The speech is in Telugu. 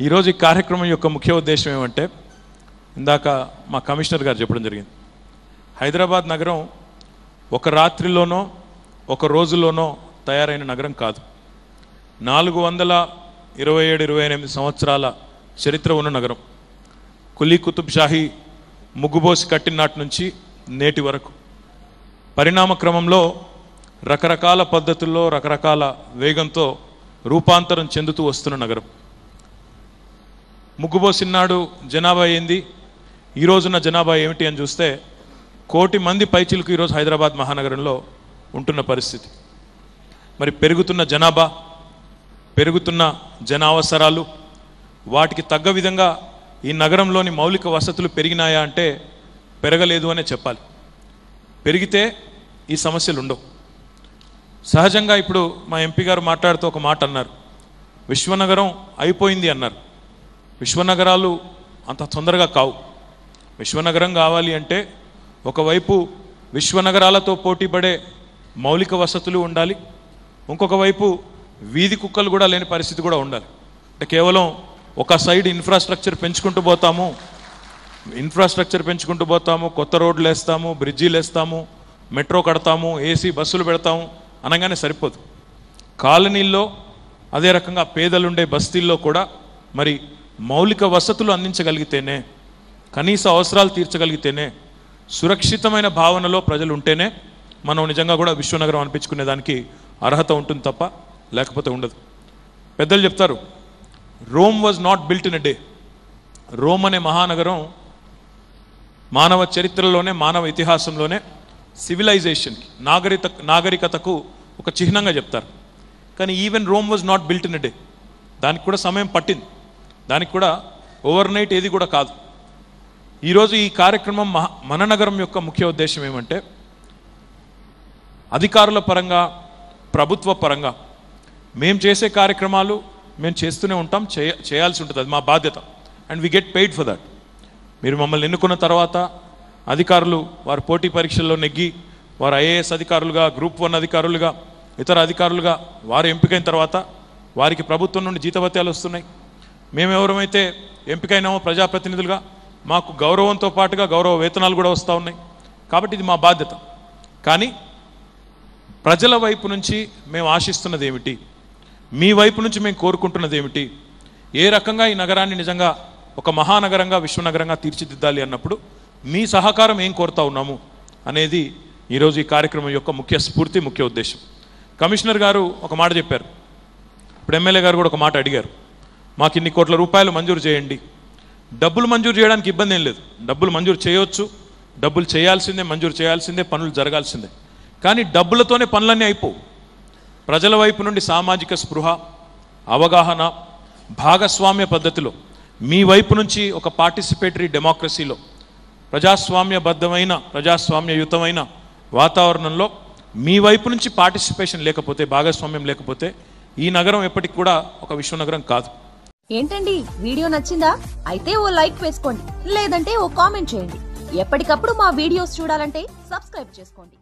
ఈరోజు ఈ కార్యక్రమం యొక్క ముఖ్య ఉద్దేశం ఏమంటే, ఇందాక మా కమిషనర్ గారు చెప్పడం జరిగింది, హైదరాబాద్ నగరం ఒక రాత్రిలోనో ఒక రోజులోనో తయారైన నగరం కాదు. 427-28 సంవత్సరాల చరిత్ర ఉన్న నగరం. కులీ కుతుబ్ షాహీ ముగ్గుబోసి కట్టిన నాటి నుంచి నేటి వరకు పరిణామ క్రమంలో రకరకాల పద్ధతుల్లో రకరకాల వేగంతో రూపాంతరం చెందుతూ వస్తున్న నగరం. ముగ్గుబోసినాడు జనాభా ఏంది, ఈ రోజున్న జనాభా ఏమిటి అని చూస్తే 1 కోటి మంది పైచిలకు ఈరోజు హైదరాబాద్ మహానగరంలో ఉంటున్న పరిస్థితి. మరి పెరుగుతున్న జనాభా, పెరుగుతున్న జనావసరాలు, వాటికి తగ్గ విధంగా ఈ నగరంలోని మౌలిక వసతులు పెరిగినాయా అంటే పెరగలేదు అనే చెప్పాలి. పెరిగితే ఈ సమస్యలు ఉండవు. సహజంగా ఇప్పుడు మా ఎంపీ గారు మాట్లాడుతూ ఒక మాట అన్నారు, విశ్వనగరం అయిపోయింది అన్నారు. విశ్వనగరాలు అంత తొందరగా కావు. విశ్వనగరం కావాలి అంటే ఒకవైపు విశ్వనగరాలతో పోటీపడే మౌలిక వసతులు ఉండాలి, ఇంకొక వైపు వీధి కుక్కలు కూడా లేని పరిస్థితి కూడా ఉండాలి. అంటే కేవలం ఒక సైడ్ ఇన్ఫ్రాస్ట్రక్చర్ పెంచుకుంటూ పోతాము, కొత్త రోడ్లు వేస్తాము, బ్రిడ్జీలు వేస్తాము, మెట్రో కడతాము, ఏసీ బస్సులు పెడతాము అనగానే సరిపోదు. కాలనీల్లో అదే రకంగా పేదలుండే బస్తీల్లో కూడా మరి మౌలిక వసతులు అందించగలిగితేనే, కనీస అవసరాలు తీర్చగలిగితేనే, సురక్షితమైన భావనలో ప్రజలు ఉంటేనే మనం నిజంగా కూడా విశ్వనగరం అనిపించుకునే దానికి అర్హత ఉంటుంది తప్ప లేకపోతే ఉండదు. పెద్దలు చెప్తారు, Rome was not built in a day. Rome అనే మహానగరం మానవ చరిత్రలోనే, మానవ ఇతిహాసంలోనే సివిలైజేషన్కి, నాగరికతకు ఒక చిహ్నంగా చెప్తారు. కానీ even Rome was not built in a day. దానికి కూడా సమయం పట్టింది. దానికి కూడా ఓవర్ నైట్ ఏది కూడా కాదు. ఈరోజు ఈ కార్యక్రమం మన నగరం యొక్క ముఖ్య ఉద్దేశం ఏమంటే, అధికారుల పరంగా, ప్రభుత్వ పరంగా మేము చేసే కార్యక్రమాలు మేము చేస్తూనే ఉంటాం, చేయాల్సి ఉంటుంది, అది మా బాధ్యత. And we get paid for that. మీరు మమ్మల్ని ఎన్నుకున్న తర్వాత అధికారులు వారు పోటీ పరీక్షల్లో నెగ్గి వారు ఐఏఎస్ అధికారులుగా, గ్రూప్ 1 అధికారులుగా, ఇతర అధికారులుగా వారు ఎంపికైన తర్వాత వారికి ప్రభుత్వం నుండి జీతభత్యాలు వస్తున్నాయి. మేము ఎవరైతే ఎంపికైనామో ప్రజాప్రతినిధులుగా మాకు గౌరవంతో పాటుగా గౌరవ వేతనాలు కూడా వస్తూ ఉన్నాయి. కాబట్టి ఇది మా బాధ్యత. కానీ ప్రజల వైపు నుంచి మేము ఆశిస్తున్నది ఏమిటి, మీ వైపు నుంచి మేము కోరుకుంటున్నది ఏమిటి, ఏ రకంగా ఈ నగరాన్ని నిజంగా ఒక మహానగరంగా, విశ్వనగరంగా తీర్చిదిద్దాలి అన్నప్పుడు మీ సహకారం ఏం కోరుతా ఉన్నాము అనేది ఈరోజు ఈ కార్యక్రమం యొక్క ముఖ్య స్ఫూర్తి, ముఖ్య ఉద్దేశం. కమిషనర్ గారు ఒక మాట చెప్పారు, ఇప్పుడు ఎమ్మెల్యే గారు కూడా ఒక మాట అడిగారు, మాకు ఇన్ని కోట్ల రూపాయలు మంజూరు చేయండి. డబ్బులు మంజూరు చేయడానికి ఇబ్బంది ఏం లేదు, డబ్బులు మంజూరు చేయవచ్చు, డబ్బులు చేయాల్సిందే, మంజూరు చేయాల్సిందే, పనులు జరగాల్సిందే. కానీ డబ్బులతోనే పనులన్నీ అయిపోవు. ప్రజల వైపు నుండి సామాజిక స్పృహ, అవగాహన, భాగస్వామ్య పద్ధతిలో మీ వైపు నుంచి ఒక పార్టిసిపేటరీ డెమోక్రసీలో, ప్రజాస్వామ్యబద్ధమైన, ప్రజాస్వామ్యయుతమైన వాతావరణంలో మీ వైపు నుంచి పార్టిసిపేషన్ లేకపోతే, భాగస్వామ్యం లేకపోతే ఈ నగరం ఎప్పటికి కూడా ఒక విశ్వనగరం కాదు. ఏంటండి, వీడియో నచ్చిందా? అయితే ఓ లైక్ వేసుకోండి, లేదంటే ఓ కామెంట్ చేయండి. ఎప్పటికప్పుడు మా వీడియోస్ చూడాలంటే సబ్స్క్రైబ్ చేసుకోండి.